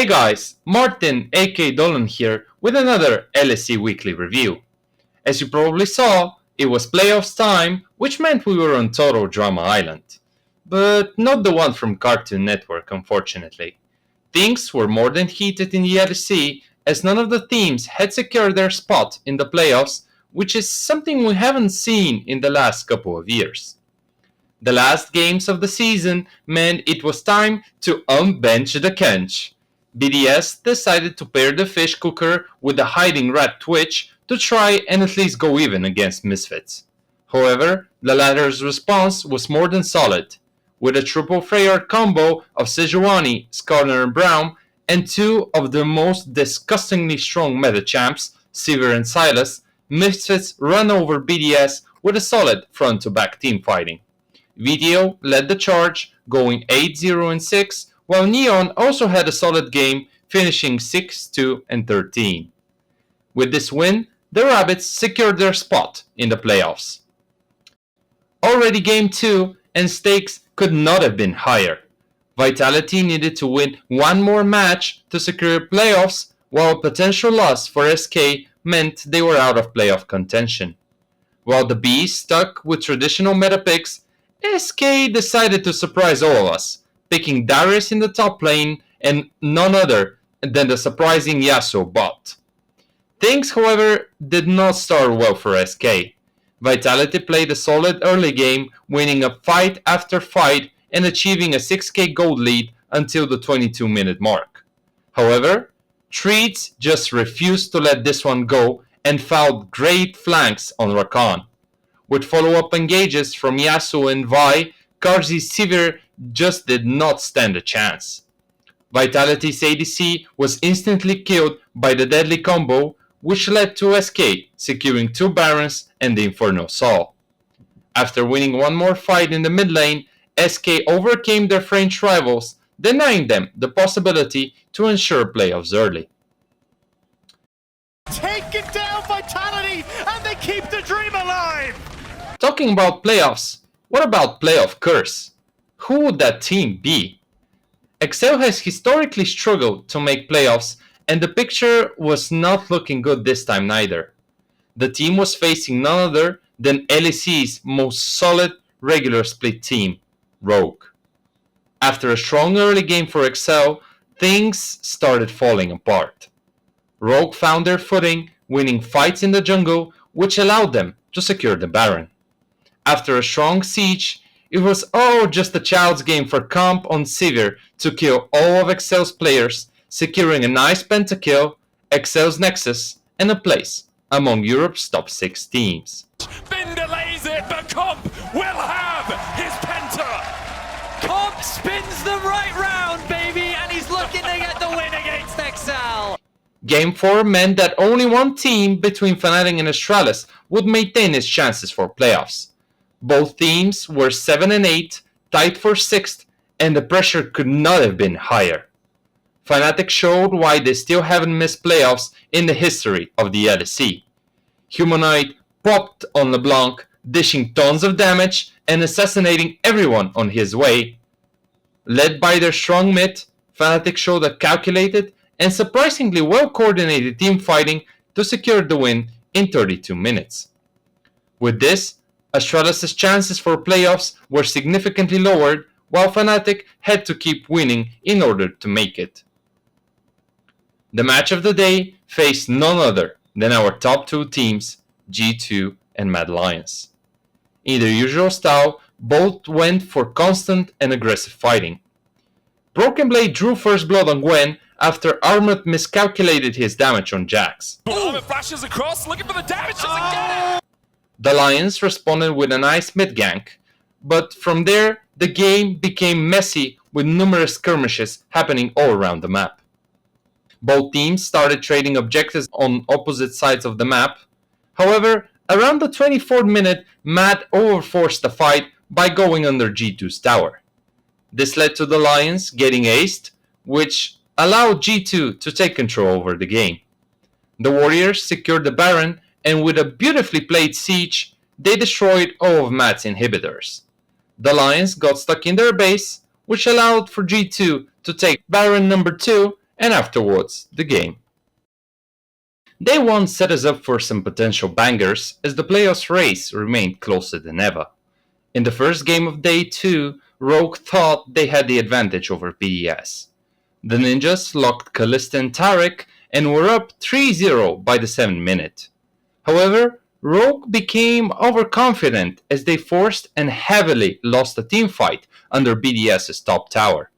Hey guys, Martin aka Dolan here with another LEC weekly review. As you probably saw, it was playoffs time, which meant we were on total drama island. But not the one from Cartoon Network, unfortunately. Things were more than heated in the LEC as none of the teams had secured their spot in the playoffs, which is something we haven't seen in the last couple of years. The last games of the season meant it was time to unbench the Kench. BDS decided to pair the fish cooker with the hiding rat Twitch to try and at least go even against Misfits. However, the latter's response was more than solid. With a triple Freyard combo of Sejuani, Skarner and Brown, and two of the most disgustingly strong meta champs, Sivir and Silas, Misfits ran over BDS with a solid front-to-back team fighting. Video led the charge, going 8-0 and 6, while Neon also had a solid game, finishing 6-2 and 13. With this win, the Rabbits secured their spot in the playoffs. Already Game 2, and stakes could not have been higher. Vitality needed to win one more match to secure playoffs, while a potential loss for SK meant they were out of playoff contention. While the Bees stuck with traditional meta picks, SK decided to surprise all of us, picking Darius in the top lane and none other than the surprising Yasuo bot. Things, however, did not start well for SK. Vitality played a solid early game, winning a fight after fight and achieving a 6k gold lead until the 22-minute mark. However, Treats just refused to let this one go and fouled great flanks on Rakan. With follow-up engages from Yasuo and Vi, Karzi's Sivir just did not stand a chance. Vitality's ADC was instantly killed by the deadly combo, which led to SK securing 2 Barons and the Infernal Soul. After winning one more fight in the mid lane, SK overcame their French rivals, denying them the possibility to ensure playoffs early. Take it down, Vitality, and they keep the dream alive! Talking about playoffs, what about playoff curse? Who would that team be? Excel has historically struggled to make playoffs, and the picture was not looking good this time neither. The team was facing none other than LEC's most solid regular split team, Rogue. After a strong early game for Excel, things started falling apart. Rogue found their footing, winning fights in the jungle, which allowed them to secure the Baron. After a strong siege, it was just a child's game for Comp on Sivir to kill all of Excel's players, securing a nice pentakill, Excel's Nexus, and a place among Europe's top 6 teams. Spin delays it, but Comp will have his penta! Comp spins them right round, baby, and he's looking to get the win against Excel! Game 4 meant that only one team between Fnatic and Astralis would maintain its chances for playoffs. Both teams were 7 and 8, tied for 6th, and the pressure could not have been higher. Fnatic showed why they still haven't missed playoffs in the history of the LEC. Humanoid popped on LeBlanc, dishing tons of damage and assassinating everyone on his way. Led by their strong mid, Fnatic showed a calculated and surprisingly well-coordinated team fighting to secure the win in 32 minutes. With this, Astralis' chances for playoffs were significantly lowered, while Fnatic had to keep winning in order to make it. The match of the day faced none other than our top 2 teams, G2 and Mad Lions. In their usual style, both went for constant and aggressive fighting. Broken Blade drew first blood on Gwen after Armut miscalculated his damage on Jax. Armut flashes across, looking for the damage, doesn't get it! The Lions responded with a nice mid gank, but from there the game became messy with numerous skirmishes happening all around the map. Both teams started trading objectives on opposite sides of the map. However, around the 24th minute, Matt overforced the fight by going under G2's tower. This led to the Lions getting aced, which allowed G2 to take control over the game. The Warriors secured the Baron, and with a beautifully played siege, they destroyed all of Matt's inhibitors. The Lions got stuck in their base, which allowed for G2 to take Baron number 2 and afterwards the game. Day 1 set us up for some potential bangers as the playoffs race remained closer than ever. In the first game of Day 2, Rogue thought they had the advantage over BDS. The Ninjas locked Kalista and Tarek and were up 3-0 by the 7th minute. However, Rogue became overconfident as they forced and heavily lost a teamfight under BDS's top tower.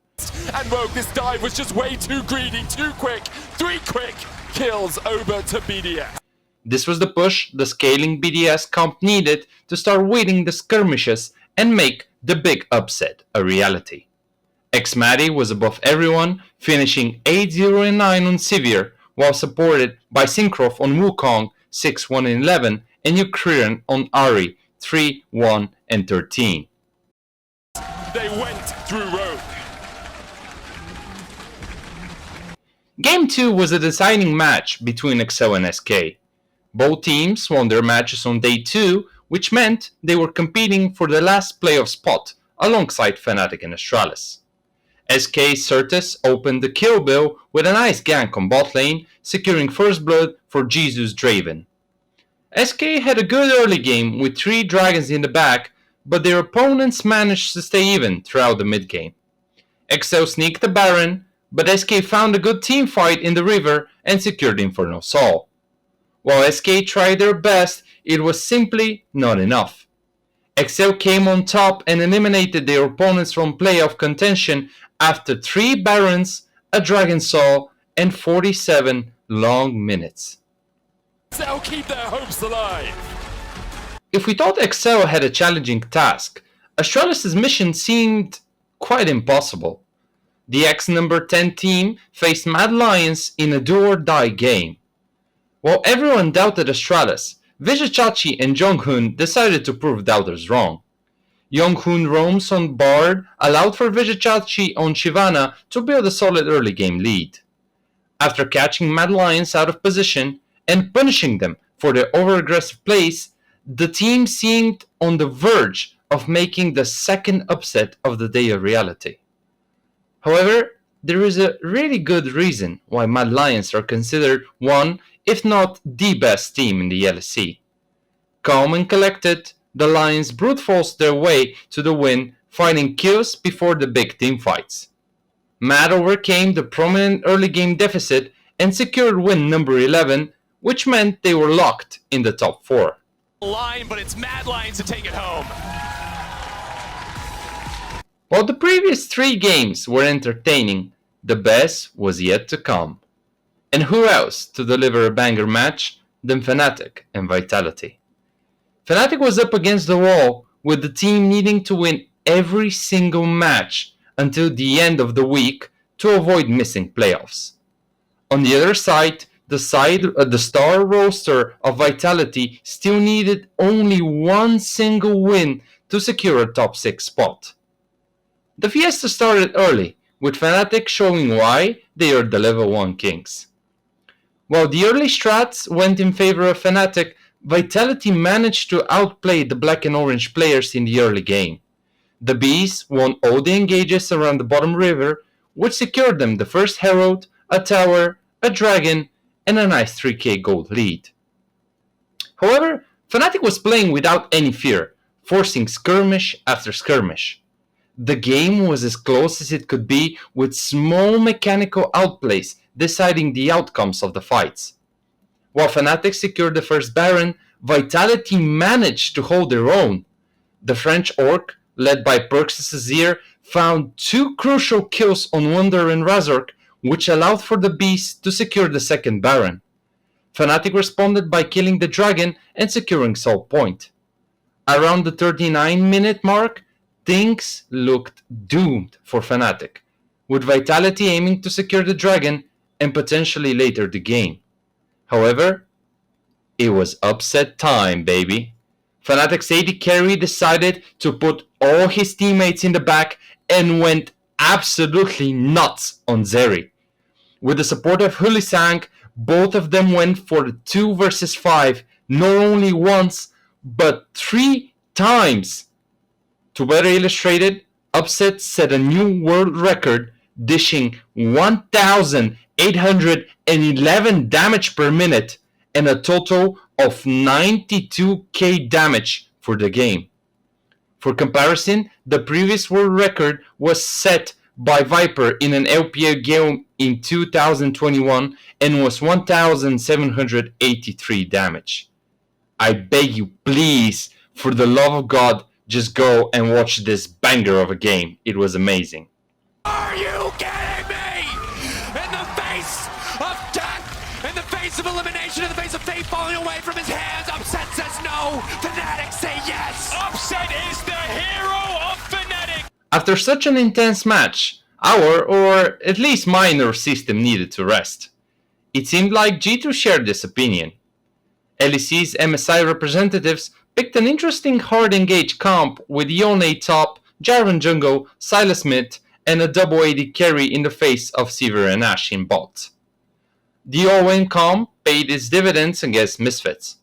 And Rogue, this dive was just way too greedy, too quick. 3 quick kills over to BDS. This was the push the scaling BDS comp needed to start winning the skirmishes and make the big upset a reality. Xmatty was above everyone, finishing 8-0-9 on Sivir, while supported by Syncroft on Wukong 6-1-11 and Ukraine on Ari 3-1-13. They went through Rogue. Game 2 was a deciding match between XL and SK. Both teams won their matches on Day 2, which meant they were competing for the last playoff spot alongside Fnatic and Astralis. SK Certus opened the kill bill with a nice gank on bot lane, securing first blood for Jesus Draven. SK had a good early game with 3 dragons in the back, but their opponents managed to stay even throughout the mid game. XL sneaked the Baron, but SK found a good team fight in the river and secured Infernal Soul. While SK tried their best, it was simply not enough. XL came on top and eliminated their opponents from playoff contention after 3 Barons, a Dragon Soul, and 47 long minutes. They'll keep their hopes alive. If we thought XL had a challenging task, Astralis' mission seemed quite impossible. The X-number 10 team faced Mad Lions in a do-or-die game. While everyone doubted Astralis, Vijachachi and Jonghoon decided to prove doubters wrong. Jonghoon roams on Bard allowed for Vijachachi on Shyvana to build a solid early game lead. After catching Mad Lions out of position and punishing them for their over-aggressive plays, the team seemed on the verge of making the second upset of the day a reality. However, there is a really good reason why Mad Lions are considered one, if not the best team in the LEC. Calm and collected, the Lions brute forced their way to the win, finding kills before the big team fights. Mad overcame the prominent early game deficit and secured win number 11, which meant they were locked in the top 4. Line, but it's Mad Lions to take it home. While the previous 3 games were entertaining, the best was yet to come. And who else to deliver a banger match than Fnatic and Vitality? Fnatic was up against the wall, with the team needing to win every single match until the end of the week to avoid missing playoffs. On the other side, the star roster of Vitality still needed only one single win to secure a top 6 spot. The fiesta started early, with Fnatic showing why they are the level 1 kings. While the early strats went in favor of Fnatic, Vitality managed to outplay the black and orange players in the early game. The Bees won all the engages around the bottom river, which secured them the first Herald, a tower, a dragon, and a nice 3k gold lead. However, Fnatic was playing without any fear, forcing skirmish after skirmish. The game was as close as it could be, with small mechanical outplays deciding the outcomes of the fights. While Fnatic secured the first Baron, Vitality managed to hold their own. The French Orc, led by Perkz Azir, found 2 crucial kills on Wunder and Razork, which allowed for the Beast to secure the second Baron. Fnatic responded by killing the Dragon and securing Soul Point. Around the 39-minute mark, things looked doomed for Fnatic, with Vitality aiming to secure the Dragon and potentially later the game. However, it was upset time, baby. Fnatic's AD carry decided to put all his teammates in the back and went absolutely nuts on Zeri. With the support of Hulisang, both of them went for the 2 versus 5, not only once, but 3 times. To better illustrate it, Upset set a new world record, dishing 1,811 damage per minute and a total of 92k damage for the game. For comparison, the previous world record was set by Viper in an LPL game in 2021 and was 1,783 damage. I beg you, please, for the love of God, just go and watch this banger of a game. It was amazing. Are you kidding me? In the face of death, in the face of elimination, in the face of fate falling away from his hands, Upset says no, Fnatic say yes. Upset is the hero of Fnatic. After such an intense match, our, or at least my nerve system needed to rest. It seemed like G2 shared this opinion. LEC's MSI representatives picked an interesting hard engaged comp with Yone top, Jarvan jungle, Sylas mid, and a double AD carry in the face of Sivir and Ashe in bot. The all-in comp paid its dividends against Misfits.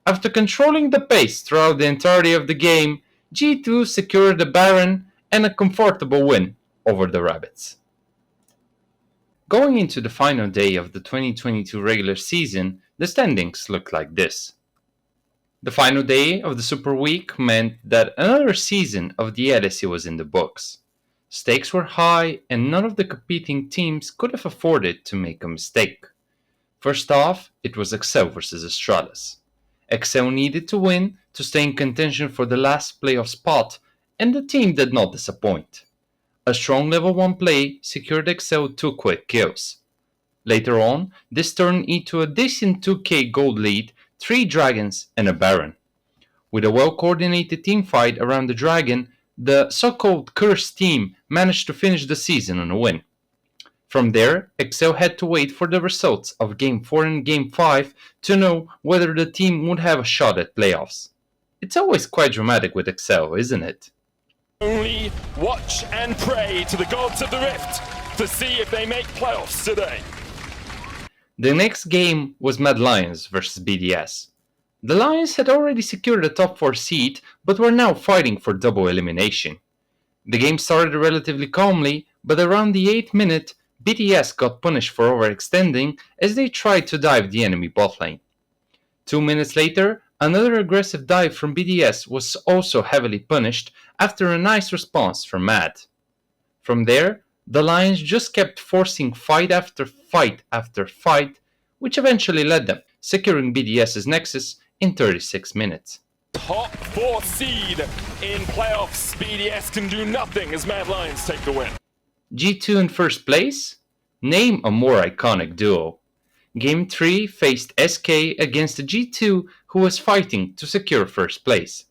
After controlling the pace throughout the entirety of the game, G2 secured the Baron and a comfortable win over the Rabbits. Going into the final day of the 2022 regular season, the standings looked like this. The final day of the Super Week meant that another season of the LEC was in the books. Stakes were high and none of the competing teams could have afforded to make a mistake. First off, it was Excel versus Astralis. Excel needed to win to stay in contention for the last playoff spot, and the team did not disappoint. A strong level 1 play secured Excel 2 quick kills. Later on, this turned into a decent 2k gold lead, 3 dragons and a baron. With a well-coordinated teamfight around the dragon, the so-called cursed team managed to finish the season on a win. From there, Excel had to wait for the results of Game 4 and Game 5 to know whether the team would have a shot at playoffs. It's always quite dramatic with Excel, isn't it? Only watch and pray to the gods of the Rift to see if they make playoffs today. The next game was Mad Lions vs BDS. The Lions had already secured a top 4 seed, but were now fighting for double elimination. The game started relatively calmly, but around the 8th minute, BDS got punished for overextending as they tried to dive the enemy bot lane. 2 minutes later, another aggressive dive from BDS was also heavily punished after a nice response from Mad. From there, the Lions just kept forcing fight after fight after fight, which eventually led them, securing BDS's Nexus in 36 minutes. Top 4 seed in playoffs. BDS can do nothing as Mad Lions take the win. G2 in first place? Name a more iconic duo. Game 3 faced SK against the G2 who was fighting to secure first place.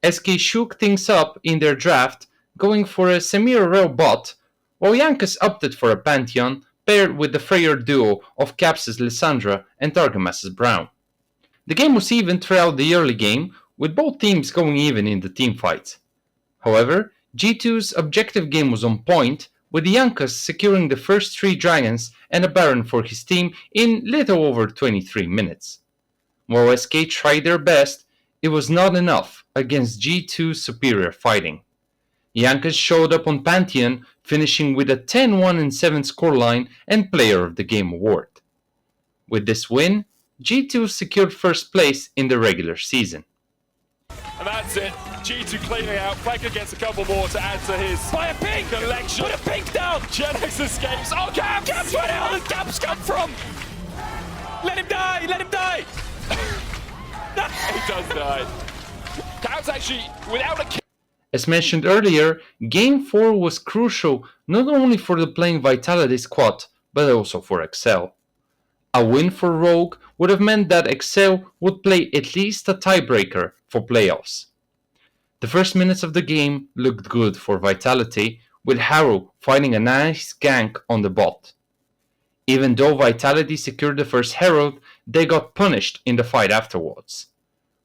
SK shook things up in their draft, going for a semi-rel bot, while Yankees opted for a Pantheon paired with the Freyr duo of Caps' Lissandra and Targamas' Brown. The game was even throughout the early game, with both teams going even in the teamfights. However, G2's objective game was on point, with the Yankees securing the first 3 dragons and a baron for his team in little over 23 minutes. While SK tried their best, it was not enough against G2's superior fighting. Yankees showed up on Pantheon, finishing with a 10-1-7 scoreline and Player of the Game award. With this win, G2 secured first place in the regular season. And that's it. G2 cleaning out. Frank gets a couple more to add to his by a pink collection. Put a pink down. Genex escapes. Oh, Caps! Caps, where the hell did Caps come from? Let him die! Let him die! He does die. Caps actually, without a kill. As mentioned earlier, Game 4 was crucial not only for the playing Vitality squad, but also for Excel. A win for Rogue would have meant that Excel would play at least a tiebreaker for playoffs. The first minutes of the game looked good for Vitality, with Harrow finding a nice gank on the bot. Even though Vitality secured the first Herald, they got punished in the fight afterwards.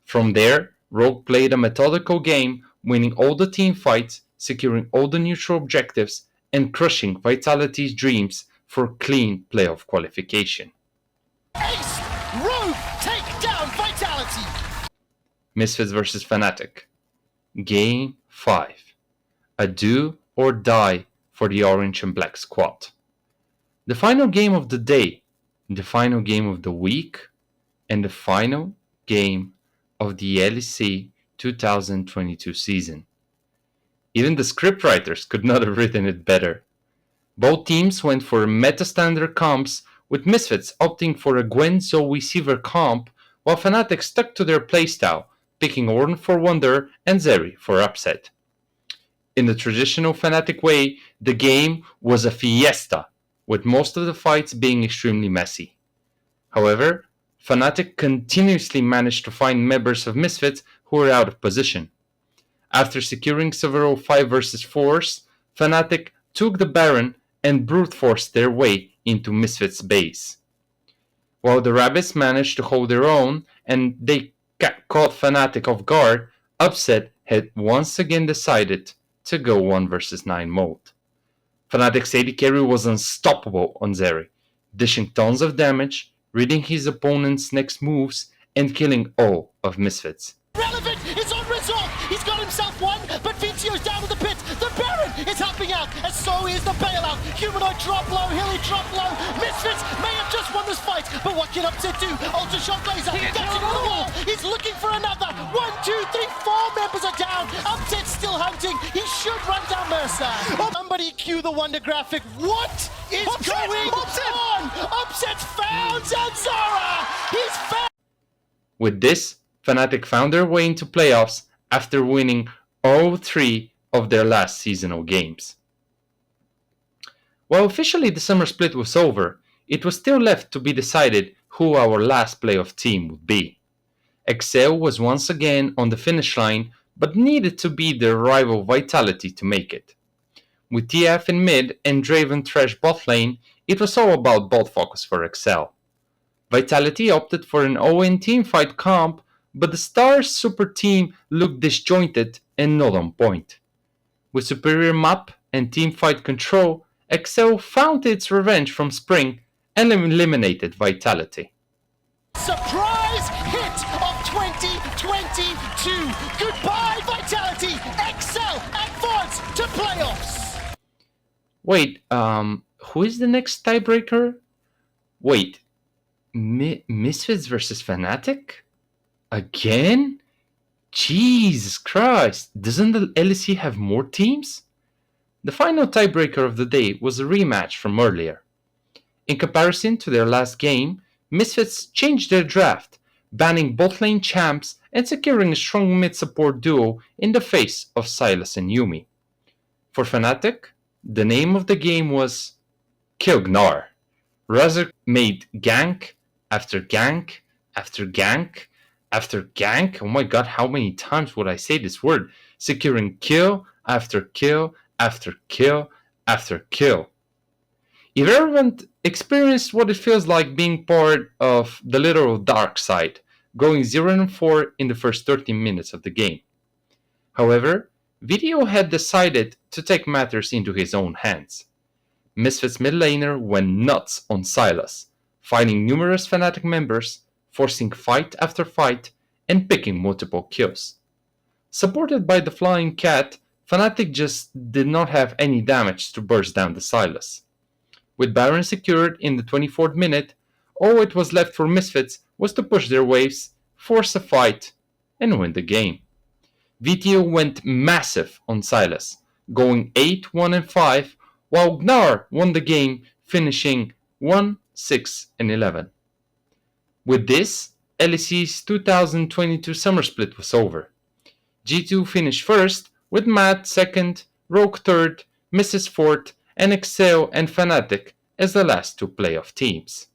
From there, Rogue played a methodical game, winning all the team fights, securing all the neutral objectives, and crushing Vitality's dreams for clean playoff qualification. Ace! Rogue take down Vitality! Misfits vs Fnatic. Game 5. A do or die for the orange and black squad. The final game of the day, the final game of the week, and the final game of the LEC 2022 season. Even the scriptwriters could not have written it better. Both teams went for meta-standard comps, with Misfits opting for a Gwen Zoe Sivir comp, while Fnatic stuck to their playstyle, picking Ornn for Wonder and Zeri for Upset. In the traditional Fnatic way, the game was a fiesta, with most of the fights being extremely messy. However, Fnatic continuously managed to find members of Misfits who were out of position. After securing several 5 vs 4s, Fnatic took the Baron and brute forced their way into Misfits' base. While the Rabbits managed to hold their own and they caught Fnatic off guard, Upset had once again decided to go 1 vs 9 mode. Fnatic's AD carry was unstoppable on Zeri, dishing tons of damage, reading his opponent's next moves, and killing all of Misfits. Relevant is unresolved. He's got himself one, but Vizio's down to the pit. The Baron is helping out, and so is the bailout. Humanoid drop low, Hilly drop low. Misfits may have just won this fight, but what can Upset do? Ultra Shock Laser gets him on the wall. He's looking for another. 1, 2, 3, 4 members are down. Upset's still hunting. He should run down Mercer. Somebody cue the Wonder graphic. What is going on? Upset's found Zanzara. He's found. With this, Fnatic found their way into playoffs after winning all 3 of their last seasonal games. While officially the summer split was over, it was still left to be decided who our last playoff team would be. Excel was once again on the finish line, but needed to beat their rival Vitality to make it. With TF in mid and Draven Thresh bot lane, it was all about bot focus for Excel. Vitality opted for an all-in teamfight comp, but the Stars super team looked disjointed and not on point. With superior map and teamfight control, Excel found its revenge from Spring and eliminated Vitality. Surprise hit of 2022. Goodbye, Vitality. Excel advance to playoffs. Wait, who is the next tiebreaker? Wait, Misfits versus Fnatic? Again? Jesus Christ, doesn't the LEC have more teams? The final tiebreaker of the day was a rematch from earlier. In comparison to their last game, Misfits changed their draft, banning bot lane champs and securing a strong mid support duo in the face of Sylas and Yuumi. For Fnatic, the name of the game was Kill Gnar. Razor made gank after gank after gank after gank. Oh my god, how many times would I say this word? Securing kill after kill after kill after kill. If you haven't experienced what it feels like being part of the literal dark side, going 0-4 in the first 13 minutes of the game. However, Video had decided to take matters into his own hands. Misfits mid laner went nuts on Sylas, fighting numerous Fnatic members, forcing fight after fight, and picking multiple kills. Supported by the Flying Cat, Fnatic just did not have any damage to burst down the Sylas. With Baron secured in the 24th minute, all it was left for Misfits was to push their waves, force a fight, and win the game. VTO went massive on Sylas, going 8-1-5, while Gnar won the game, finishing 1-6-11. With this, LEC's 2022 summer split was over. G2 finished first, with Matt second, Rogue third, Mrs. fourth, and Excel and Fnatic as the last 2 playoff teams.